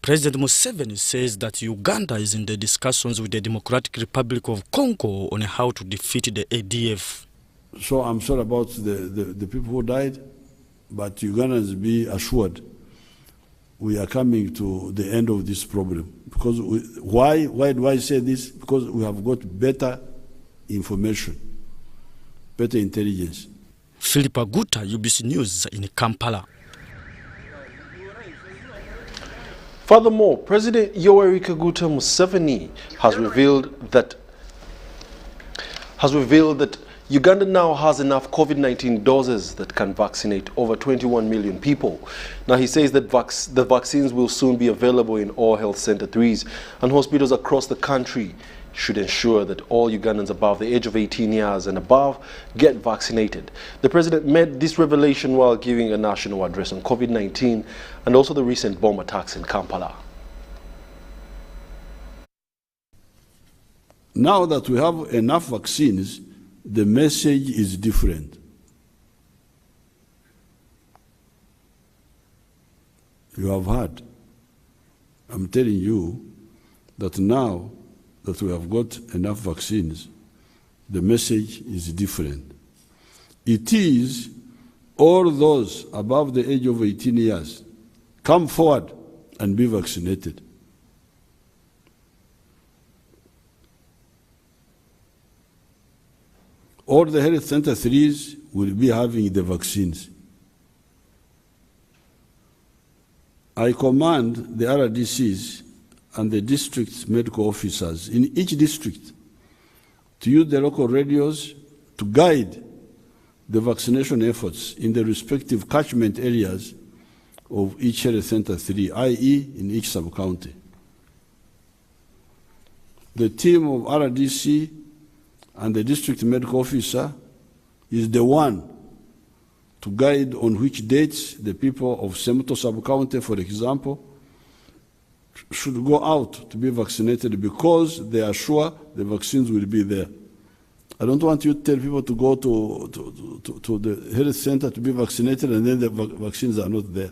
President Museveni says that Uganda is in the discussions with the Democratic Republic of Congo on how to defeat the ADF. So I'm sorry about the people who died, but Ugandans be assured we are coming to the end of this problem. Because why do I say this? Because we have got better information, better intelligence. Philip Aguta, UBC News in Kampala. Furthermore, President Yoweri Museveni has revealed that Uganda now has enough COVID-19 doses that can vaccinate over 21 million people. Now he says that the vaccines will soon be available in all health centers and hospitals across the country should ensure that all Ugandans above the age of 18 years and above get vaccinated. The president made this revelation while giving a national address on COVID-19 and also the recent bomb attacks in Kampala. Now that we have enough vaccines, the message is different. You have heard. I'm telling you that now that we have got enough vaccines, the message is different. It is all those above the age of 18 years, come forward and be vaccinated. All the health center 3s will be having the vaccines. I command the RDCs and the district medical officers in each district to use the local radios to guide the vaccination efforts in the respective catchment areas of each health center 3, i.e. in each sub-county. The team of RDC and the district medical officer is the one to guide on which dates the people of Semuto sub-county, for example, should go out to be vaccinated because they are sure the vaccines will be there. I don't want you to tell people to go to the health center to be vaccinated and then the vaccines are not there.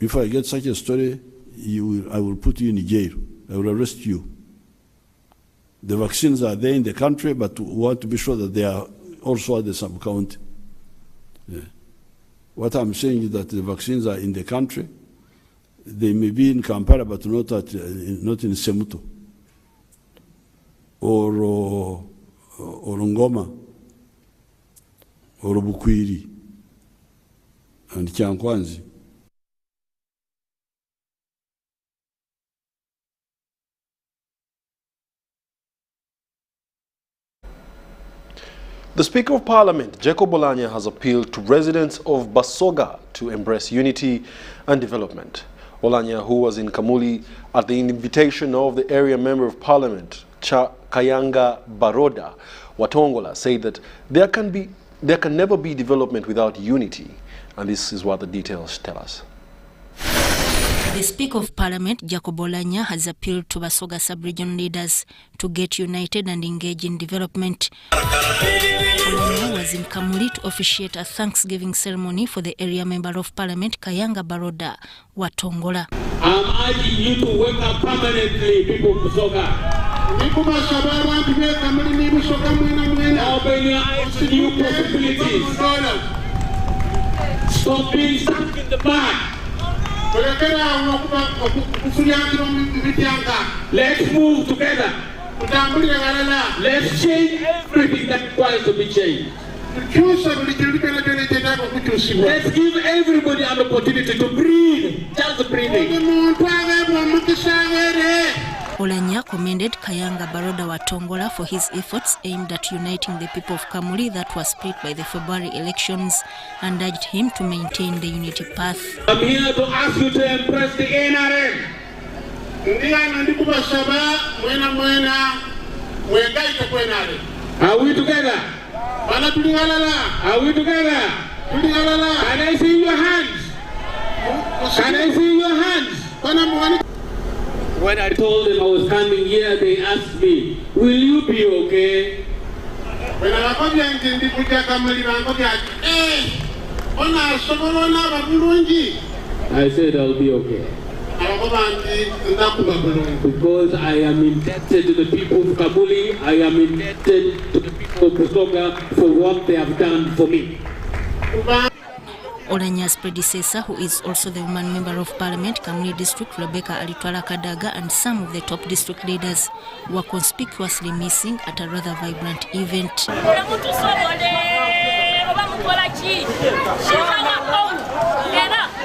If I get such a story, I will put you in jail. I will arrest you. The vaccines are there in the country, but we want to be sure that they are also at the sub-county. Yeah. What I'm saying is that the vaccines are in the country. They may be in Kampala, but not in Semuto or Ngoma or Bukwiri and Kyankwanzi. The Speaker of Parliament, Jacob Oulanyah, has appealed to residents of Basoga to embrace unity and development. Oulanyah, who was in Kamuli at the invitation of the area Member of Parliament, Kayanga Baroda Watongola, said that there can never be development without unity. And this is what the details tell us. The Speaker of Parliament, Jacob Oulanyah, has appealed to Basoga sub-region leaders to get united and engage in development. Oulanyah was in Kamuli to officiate a Thanksgiving ceremony for the area Member of Parliament, Kayanga Baroda Watongola. I'm urging you to wake up permanently, people of Basoga. Open your eyes to new possibilities. Stop being stuck in the back. Let's move together. Let's change everything that requires to be changed. Let's give everybody an opportunity to breathe. Just breathing. Oulanyah commended Kayanga Baroda Watongola for his efforts aimed at uniting the people of Kamuli that were split by the February elections and urged him to maintain the unity path. I'm here to ask you to embrace the NRM. Are we together? Are we together? Can I see your hands? Can I see your hands? When I told them I was coming here, they asked me, will you be okay? When I come here, I said I'll be okay. Because I am indebted to the people of Kabuli, I am indebted to the people of Busoga for what they have done for me. Olanya's predecessor, who is also the woman member of parliament, Kamuli district, Rebecca Alitwala Kadaga, and some of the top district leaders were conspicuously missing at a rather vibrant event.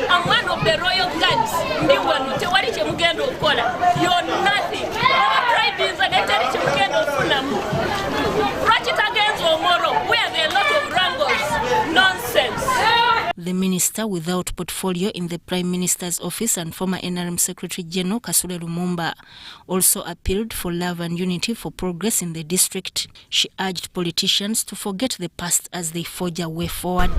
I'm one of the royal guards. You're nothing. Our tribe is where there are a lot of wrangles. Nonsense. The minister without portfolio in the Prime Minister's office and former NRM Secretary General Kasule Lumumba also appealed for love and unity for progress in the district. She urged politicians to forget the past as they forge a way forward.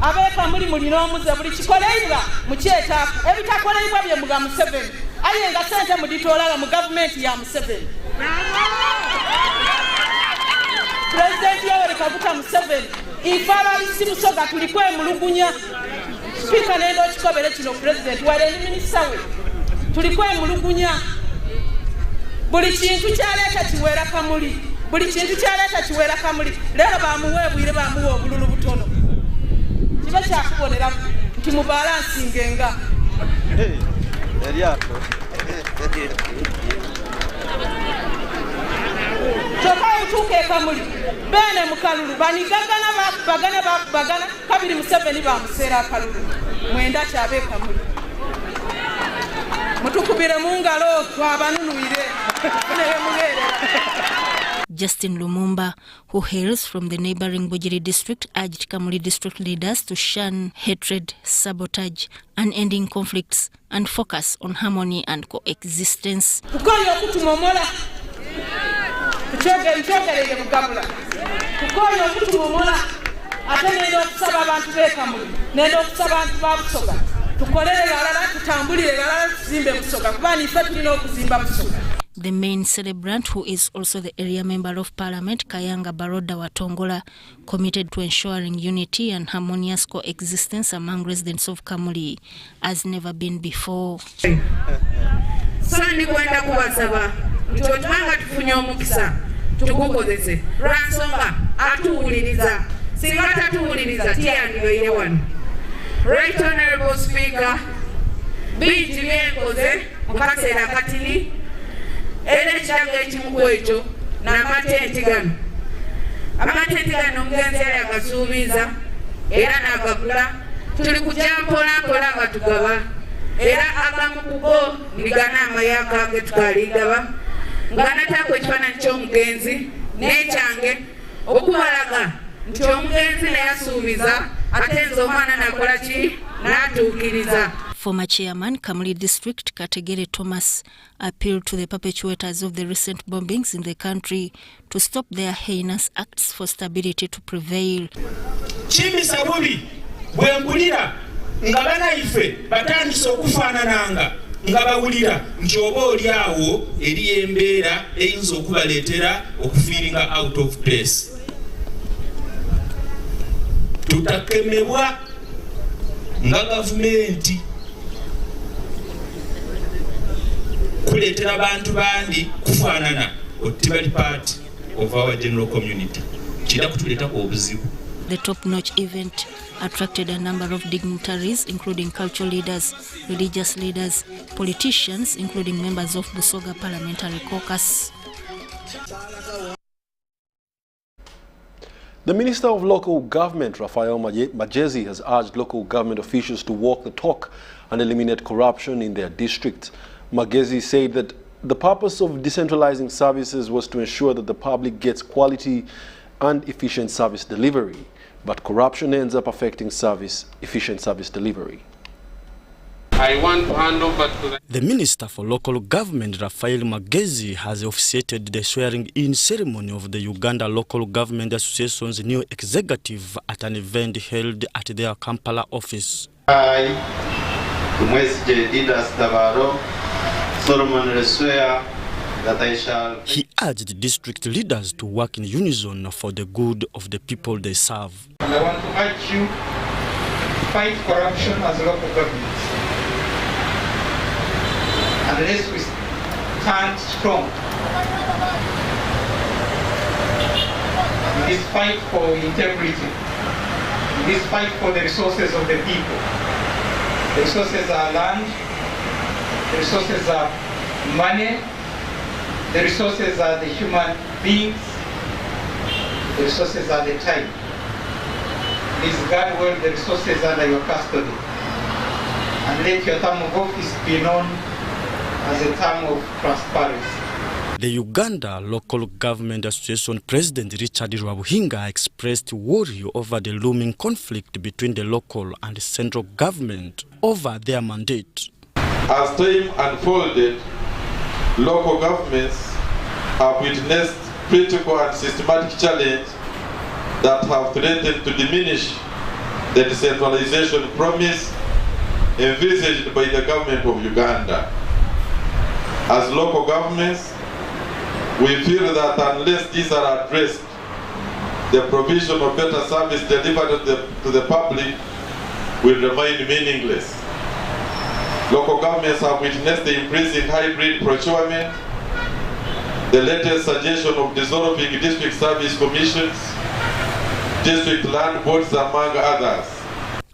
President Yoweri Museveni, ifara isimusoga tulikwe mulugunya. Speaker nendo chikobere kino president wale ni minister we. Tulikwe mulugunya. Buli kintu kyaleka kiwera Kamuli. Buli kintu kyaleka kiwera Kamuli. Lero bamuwebwire bamuwa obululu butono. Kiba kyakubonera nti mu balance ngenga. Tuke Kamuli bene mukalulu banigagana bagana kabiri Museveni bamusera kalulu mwenda kyabe Kamuli mutukubire mungalo twabanunuire nebe mugerera. Justin Lumumba, who hails from the neighboring Bujiri district, urged Kamuli district leaders to shun hatred, sabotage, unending conflicts, and focus on harmony and coexistence. Kukoyo kutumomola Kuchogereye mugabula. Kukoyo kutumomola ate nendo kusaba abantu bekamuli. Nendo kusaba abantu babusoga. Tukolere galala tutambulire galala tuzimbe busoga. Kubani ife tulina okuzimba busoga. The main celebrant, who is also the area member of parliament, Kayanga Baroda Watongola, committed to ensuring unity and harmonious coexistence among residents of Kamuli as never been before. Sani kwenda kuwasaba. Tutwanga tufunye omukisa tugukozese lwansonga atuwuliriza singa tatuwuliriza tiyandibeire wano. Right Honorable Speaker, bingi byenkoze mu kaseera katini era ekiraga ekimu ekyo n'amatenti gano. Amatenti gano omugenzi yali agasuubiza era n'agagula. Tuli kujja mpolampola nga tugaba era agamu ku go ndigana amayaka ge tukaligaba nga nataako ekifaananyi ky'omugenzi n'ekyange okubalaga nti omugenzi naye asuubiza ate nze omwana nakola ki n'atuukiriza. Former chairman Kamuli district Kategere Thomas appealed to the perpetrators of the recent bombings in the country to stop their heinous acts for stability to prevail. Chimisa bubi bwembulira nga banaife batandise okufaanananga nga bawulira nti oba oli awo eri embeera eyinza okubaleetera okufiiringa out of place. Tutakemebwa nga gavumenti kuleetera abantu bandi kufaanana oti bali part of our general community. Kira kutuleetako obuzibu. The top-notch event attracted a number of dignitaries, including cultural leaders, religious leaders, politicians, including members of Busoga Parliamentary Caucus. The Minister of Local Government, Raphael Magezi, has urged local government officials to walk the talk and eliminate corruption in their district. Magezi said that the purpose of decentralizing services was to ensure that the public gets quality and efficient service delivery, but corruption ends up affecting efficient service delivery. I want to hand over to the Minister for Local Government, Raphael Magezi, has officiated the swearing-in ceremony of the Uganda Local Government Association's new executive at an event held at their Kampala office. I, Mwesije Didas Davaro, solemnly swear that I shall... He urged district leaders to work in unison for the good of the people they serve. And I want to urge you to fight corruption as local governments. unless we stand strong in this fight for integrity, in this fight for the resources of the people. The resources are land, the resources are money, the resources are the human beings, the resources are the time. Please guard well the resources under your custody, and let your term of office be known as a term of transparency. The Uganda Local Government Association President Richard Rwabuhinga expressed worry over the looming conflict between the local and central government over their mandate. As time unfolded, local governments have witnessed critical and systematic challenges that have threatened to diminish the decentralization promise envisaged by the government of Uganda. As local governments, we feel that unless these are addressed, the provision of better service delivered to the public will remain meaningless. Local governments have witnessed the increasing hybrid procurement, the latest suggestion of dissolving district service commissions, district land boards, among others.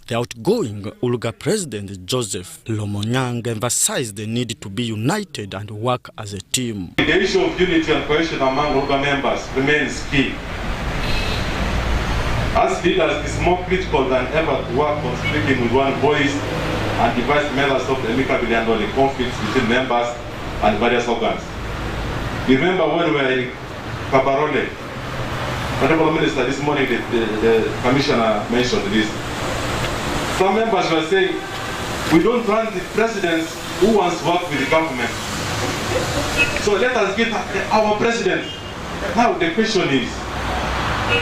The outgoing Ulga President Joseph Lomonyang emphasized the need to be united and work as a team. The issue of unity and cohesion among Ulga members remains key. As leaders, it's more critical than ever to work on speaking with one voice and devise methods of amicably handling conflicts between members and various organs. Remember when we were in Kabarole, Honorable Minister, this morning the Commissioner mentioned this. Some members were saying, we don't want the presidents who wants to work with the government. So let us get our president. Now the question is,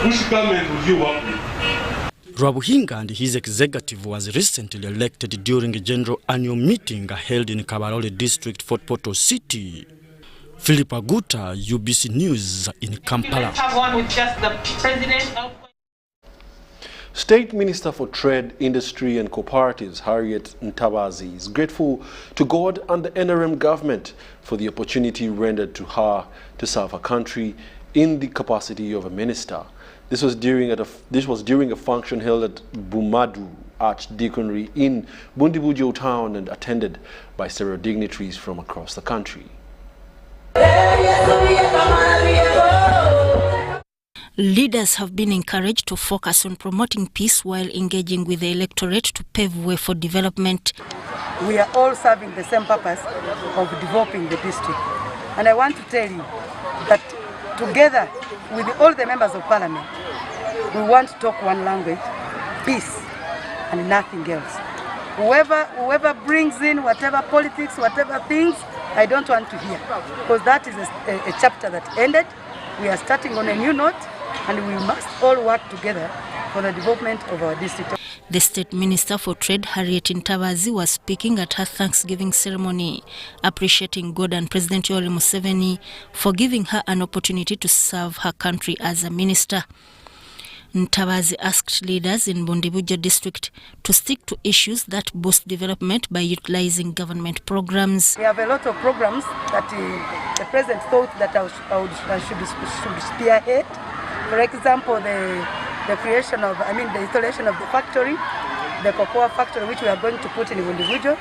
which government will you work with? Rwabuhinga and his executive was recently elected during a general annual meeting held in Kabarole District, Fort Portal City. Philip Aguta, UBC News in Kampala. Have one with just the president. State Minister for Trade, Industry and Cooperatives, Harriet Ntabazi, is grateful to God and the NRM government for the opportunity rendered to her to serve her country in the capacity of a minister. This was during a function held at Bumadu Archdeaconry in Bundibujo town and attended by several dignitaries from across the country. Leaders have been encouraged to focus on promoting peace while engaging with the electorate to pave way for development. We are all serving the same purpose of developing the district. And I want to tell you that together with all the members of parliament, we want to talk one language, peace, and nothing else. Whoever brings in whatever politics, whatever things, I don't want to hear, because that is a chapter that ended. We are starting on a new note, and we must all work together for the development of our district. The State Minister for Trade, Harriet Ntabazi, was speaking at her Thanksgiving ceremony, appreciating God and President Yoweri Museveni for giving her an opportunity to serve her country as a minister. Ntabazi asked leaders in Bundibujo district to stick to issues that boost development by utilizing government programs. We have a lot of programs that the President thought that I should spearhead. For example, the creation of, the installation of the factory, the cocoa factory, which we are going to put in Bundibujo.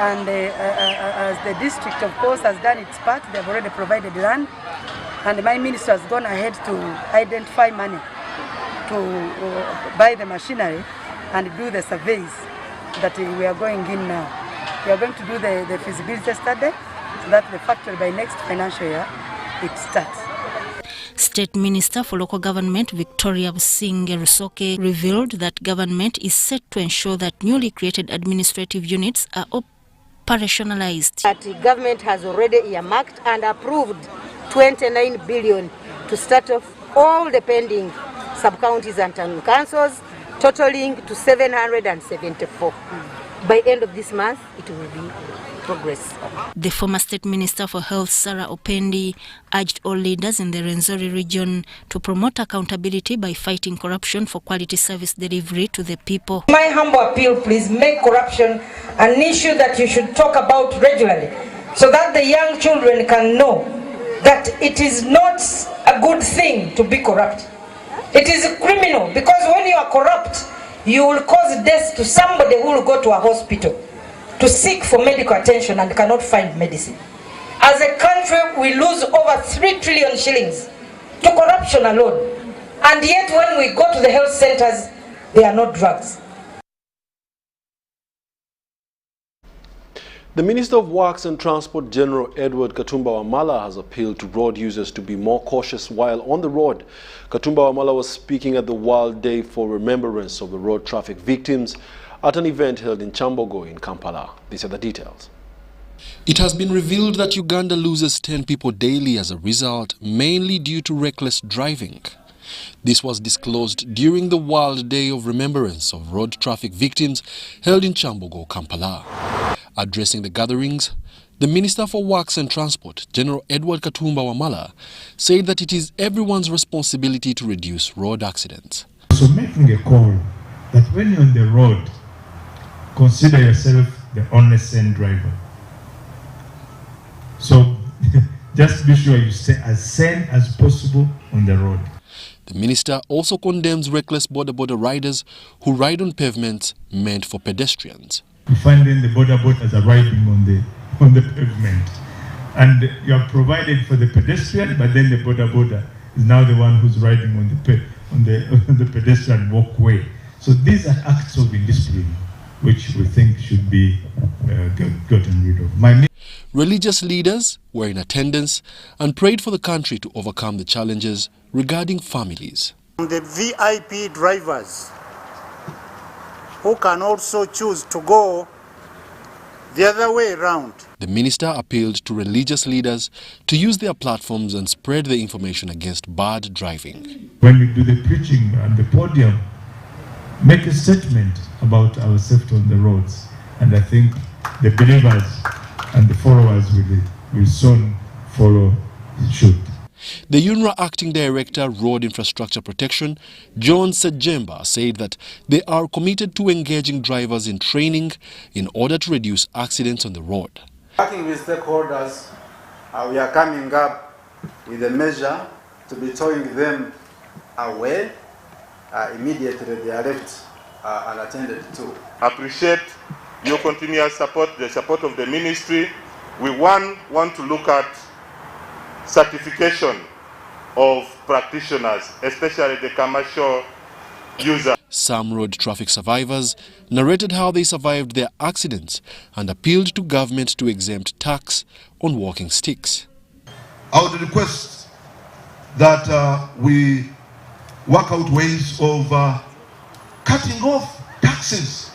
And as the district, of course, has done its part, they have already provided land. And my minister has gone ahead to identify money to buy the machinery and do the surveys that we are going in now. We are going to do the feasibility study so that the factory by next financial year, it starts. State Minister for Local Government Victoria Businge Rusoke revealed that government is set to ensure that newly created administrative units are operationalized. That the government has already earmarked and approved 29 billion to start off all the pending sub-counties and town councils, totaling to 774. By end of this month, it will be progress. The former State Minister for Health, Sarah Opendi, urged all leaders in the Rwenzori region to promote accountability by fighting corruption for quality service delivery to the people. My humble appeal, please make corruption an issue that you should talk about regularly. so that the young children can know that it is not a good thing to be corrupt. It is criminal, because when you are corrupt, you will cause death to somebody who will go to a hospital to seek for medical attention and cannot find medicine. As a country, we lose over 3 trillion shillings to corruption alone. And yet when we go to the health centers, there are no drugs. The Minister of Works and Transport, General Edward Katumba Wamala, has appealed to road users to be more cautious while on the road. Katumba Wamala was speaking at the World Day for Remembrance of the Road Traffic Victims at an event held in Chambogo in Kampala. These are the details. It has been revealed that Uganda loses 10 people daily as a result, mainly due to reckless driving. This was disclosed during the World Day of Remembrance of Road Traffic Victims held in Chambogo, Kampala. Addressing the gatherings, the Minister for Works and Transport, General Edward Katumba Wamala, said that it is everyone's responsibility to reduce road accidents. So making a call that when you're on the road, consider yourself the only sane driver. So just be sure you stay as sane as possible on the road. The minister also condemns reckless border riders who ride on pavements meant for pedestrians. You find then the border are riding on the pavement, and you are provided for the pedestrian, but then the border is now the one who's riding on the pedestrian walkway. So these are acts of indiscipline which we think should be gotten rid of. Religious leaders were in attendance and prayed for the country to overcome the challenges regarding families. The VIP drivers who can also choose to go the other way around. The minister appealed to religious leaders to use their platforms and spread the information against bad driving. When you do the preaching at the podium, make a statement about our safety on the roads, and I think the believers and the followers will soon follow suit. The UNRA Acting Director, Road Infrastructure Protection, John Sejemba, said that they are committed to engaging drivers in training in order to reduce accidents on the road. Working with stakeholders, we are coming up with a measure to be towing them away immediately they are left unattended to. Appreciate your continuous support, the support of the ministry. We want to look at certification of practitioners, especially the commercial users. Some road traffic survivors narrated how they survived their accidents and appealed to government to exempt tax on walking sticks. I would request that we work out ways of cutting off taxes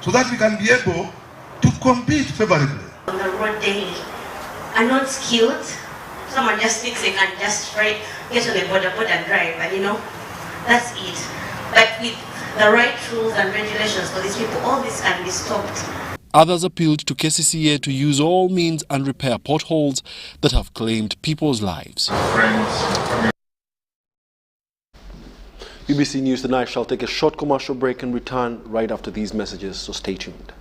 so that we can be able to compete favorably. On the road daily are not skilled. Someone just thinks they can just get on the border and drive, and that's it. But with the right rules and regulations for these people, all this can be stopped. Others appealed to KCCA to use all means and repair potholes that have claimed people's lives. UBC News Tonight shall take a short commercial break and return right after these messages, so stay tuned.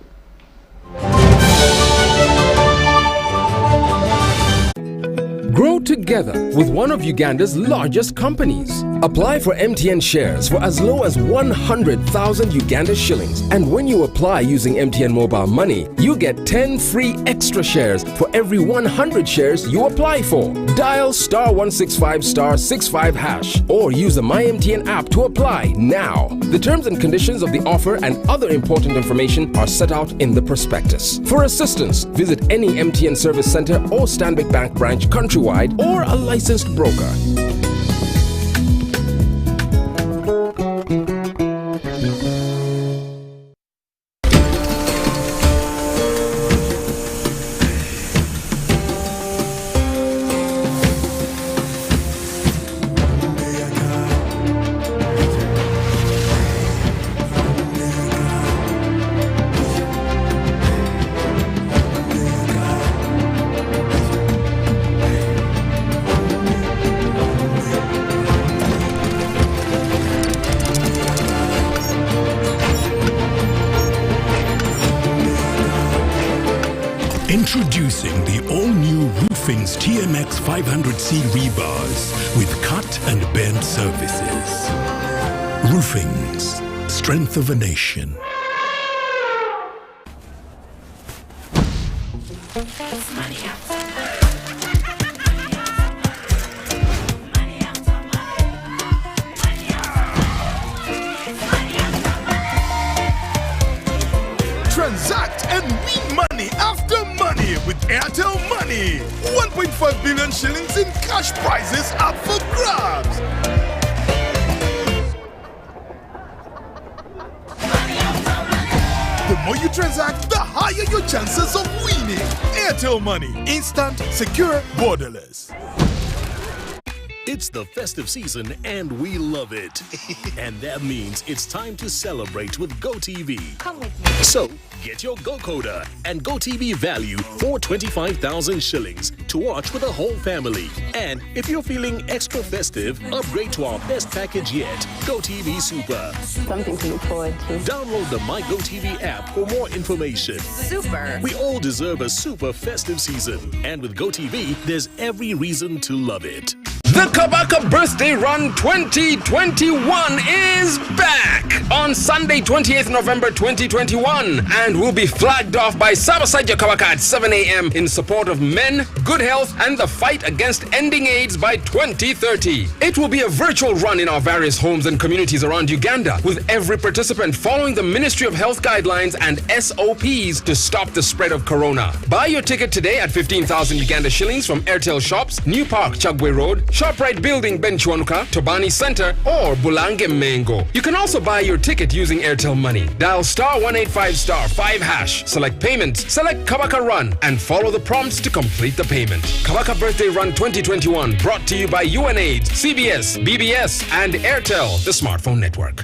Grow together with one of Uganda's largest companies. Apply for MTN shares for as low as 100,000 Uganda shillings. And when you apply using MTN Mobile Money, you get 10 free extra shares for every 100 shares you apply for. Dial *165*65# or use the MyMTN app to apply now. The terms and conditions of the offer and other important information are set out in the prospectus. For assistance, visit any MTN service center or Stanbic Bank branch countrywide or a licensed broker. Introducing the all-new Roofing's TMX 500C rebars with cut and bend surfaces. Roofing's, strength of a nation. Transact and win money after money with Airtel Money. 1.5 billion shillings in cash prizes up for grabs. The more you transact, the higher your chances of winning. Airtel Money. Instant, secure, borderless. It's the festive season and we love it. And that means it's time to celebrate with GoTV. Come with me. So, get your GoCoder and GoTV value for 25,000 shillings to watch with the whole family. And if you're feeling extra festive, upgrade to our best package yet, GoTV Super. Something to look forward to. Download the My GoTV app for more information. Super. We all deserve a super festive season. And with GoTV, there's every reason to love it. The Kabaka Birthday Run 2021 is back on Sunday, 28th November 2021, and will be flagged off by Sabasaja Kabaka at 7 a.m. in support of men, good health, and the fight against ending AIDS by 2030. It will be a virtual run in our various homes and communities around Uganda, with every participant following the Ministry of Health guidelines and SOPs to stop the spread of corona. Buy your ticket today at 15,000 Uganda shillings from Airtel Shops, New Park, Chagwe Road, ShopRite Building, Benchwanuka, Tobani Center, or Bulange Mengo. You can also buy your ticket using Airtel Money. Dial *185*5#. Select payment, select Kabaka Run, and follow the prompts to complete the payment. Kabaka Birthday Run 2021, brought to you by UNAIDS, CBS, BBS, and Airtel, the smartphone network.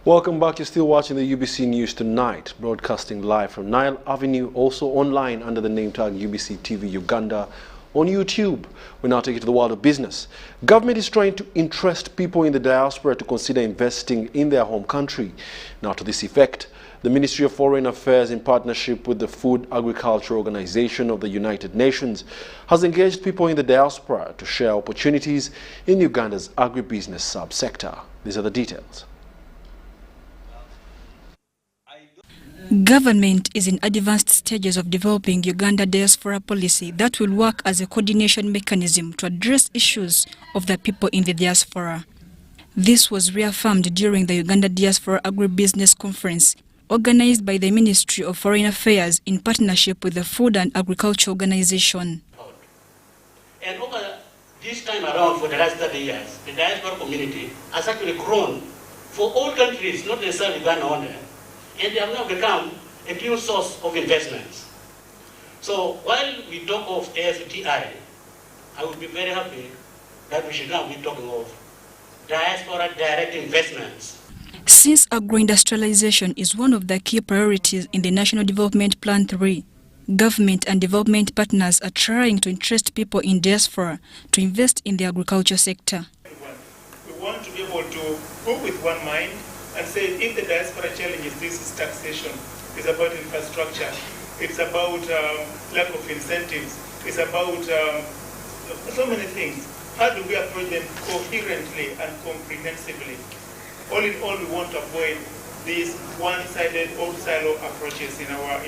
Welcome back. You're still watching the UBC News Tonight, broadcasting live from Nile Avenue, also online under the name tag UBC TV Uganda on YouTube. We now take you to the world of business. Government is trying to interest people in the diaspora to consider investing in their home country. Now, to this effect, the Ministry of Foreign Affairs, in partnership with the Food Agriculture Organization of the United Nations, has engaged people in the diaspora to share opportunities in Uganda's agribusiness subsector. These are the details. Government is in advanced stages of developing Uganda diaspora policy that will work as a coordination mechanism to address issues of the people in the diaspora. This was reaffirmed during the Uganda Diaspora Agribusiness Conference, organized by the Ministry of Foreign Affairs in partnership with the Food and Agriculture Organization. And over this time around, for the last 30 years, the diaspora community has actually grown for all countries, not necessarily Uganda only. And they have now become a new source of investments. So while we talk of AFTI, I would be very happy that we should now be talking of diaspora direct investments. Since agro-industrialization is one of the key priorities in the National Development Plan 3, government and development partners are trying to interest people in diaspora to invest in the agriculture sector. We want to be able to go with one mind and say, if the diaspora challenges, this is taxation, it's about infrastructure, it's about lack of incentives, it's about so many things. How do we approach them coherently and comprehensively? All in all, we want to avoid these one-sided, old-silo approaches in our...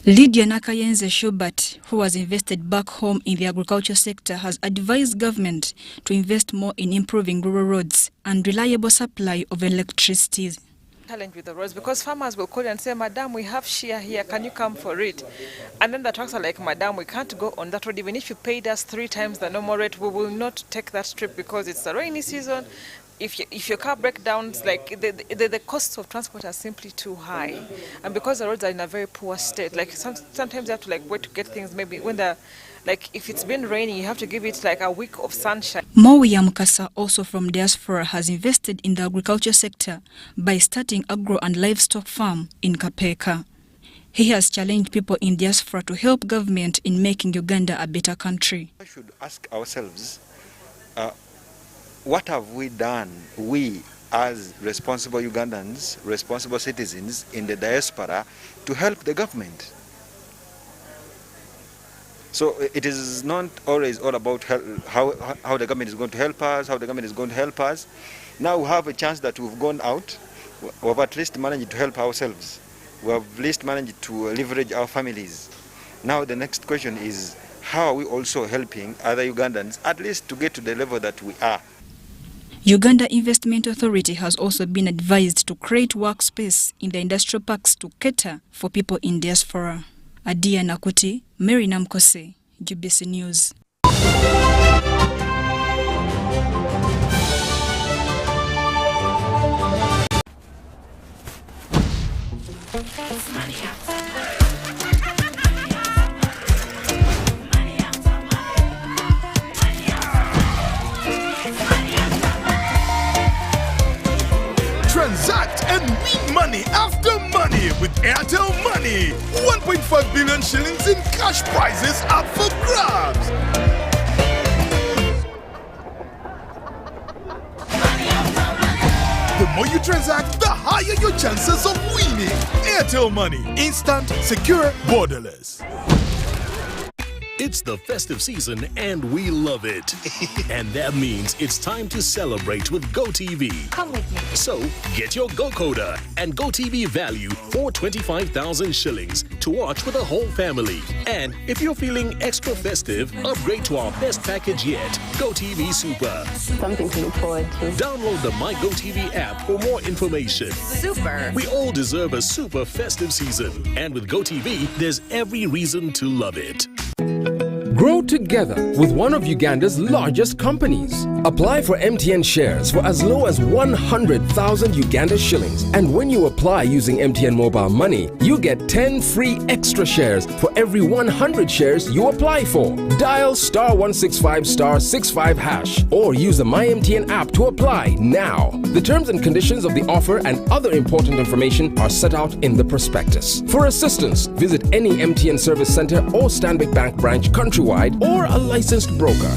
Lydia Nakayenze Schubert, who has invested back home in the agriculture sector, has advised government to invest more in improving rural roads and reliable supply of electricity. Challenge with the roads, because farmers will call you and say, Madam, we have shear here, can you come for it? And then the trucks are like, Madam, we can't go on that road. Even if you paid us 3 times the normal rate, we will not take that trip because it's the rainy season. If your car breaks down, like the costs of transport are simply too high, and because the roads are in a very poor state, like sometimes you have to wait to get things. Maybe when if it's been raining, you have to give it like a week of sunshine. Mowi Mukasa, also from diaspora, has invested in the agriculture sector by starting agro and livestock farm in Kapeka. He has challenged people in diaspora to help government in making Uganda a better country. We should ask ourselves, what have we done, we as responsible Ugandans, responsible citizens in the diaspora, to help the government? So it is not always all about how the government is going to help us, how the government is going to help us. Now we have a chance that we've gone out, we have at least managed to help ourselves. We have at least managed to leverage our families. Now the next question is, how are we also helping other Ugandans, at least to get to the level that we are? Uganda Investment Authority has also been advised to create workspace in the industrial parks to cater for people in diaspora. Adia Nakuti, Mary Namkose, UBC News. Transact and win money after money with Airtel Money. 1.5 billion shillings in cash prizes up for grabs. The more you transact, the higher your chances of winning. Airtel Money. Instant, secure, borderless. It's the festive season and we love it. And that means it's time to celebrate with GoTV. Come with me. So get your GoCoder and GoTV value for 25,000 shillings to watch with the whole family. And if you're feeling extra festive, upgrade to our best package yet, GoTV Super. Something to look forward to. Download the My GoTV app for more information. Super. We all deserve a super festive season. And with GoTV, there's every reason to love it. Grow together with one of Uganda's largest companies. Apply for MTN shares for as low as 100,000 Uganda shillings. And when you apply using MTN mobile money, you get 10 free extra shares for every 100 shares you apply for. Dial *165*65# or use the MyMTN app to apply now. The terms and conditions of the offer and other important information are set out in the prospectus. For assistance, visit any MTN service center or Stanbic Bank branch countrywide or a licensed broker.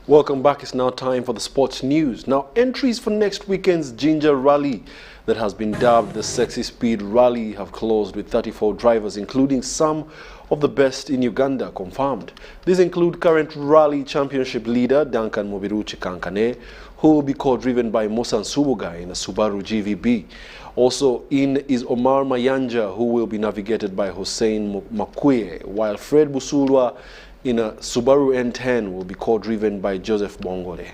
Welcome back. It's now time for the sports news. Now, entries for next weekend's Ginger Rally that has been dubbed the Sexy Speed Rally have closed with 34 drivers, including some of the best in Uganda confirmed. These include current Rally Championship leader Duncan Mubiruchi Kankane, who will be co-driven by Musa Nsubuga in a Subaru GVB. Also in is Omar Mayanja, who will be navigated by Hussein Makuye, while Fred Busulwa in a Subaru N10 will be co-driven by Joseph Bongole.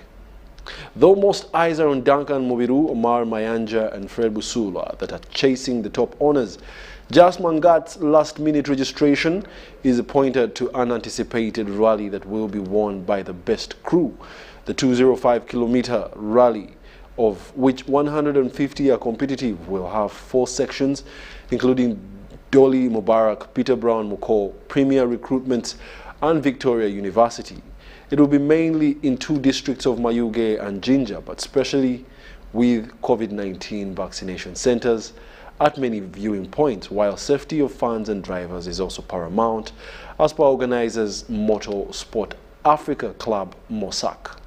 Though most eyes are on Duncan Mubiru, Omar Mayanja and Fred Busulwa that are chasing the top honors, Jas Mangat's last-minute registration is pointed to unanticipated rally that will be won by the best crew. The 205-kilometer rally, of which 150 are competitive, will have 4 sections, including Dolly Mubarak, Peter Brown Mukol, Premier Recruitment, and Victoria University. It will be mainly in 2 districts of Mayuge and Jinja, but especially with COVID-19 vaccination centers at many viewing points, while safety of fans and drivers is also paramount, as per organizers Motor Sport Africa Club Mossack.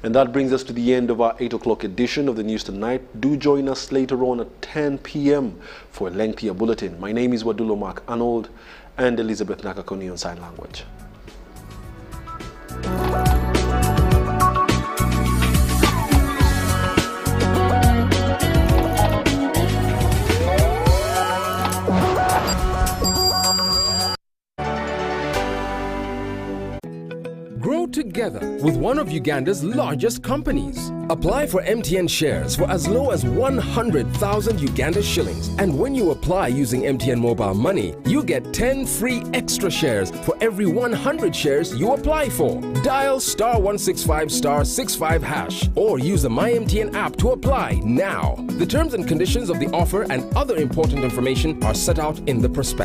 And that brings us to the end of our 8 o'clock edition of the News Tonight. Do join us later on at 10 p.m. for a lengthier bulletin. My name is Wadulo Mark Arnold and Elizabeth Nakakoni on Sign Language. Grow together with one of Uganda's largest companies. Apply for MTN shares for as low as 100,000 Uganda shillings. And when you apply using MTN Mobile Money, you get 10 free extra shares for every 100 shares you apply for. Dial *165*65# or use the MyMTN app to apply now. The terms and conditions of the offer and other important information are set out in the prospectus.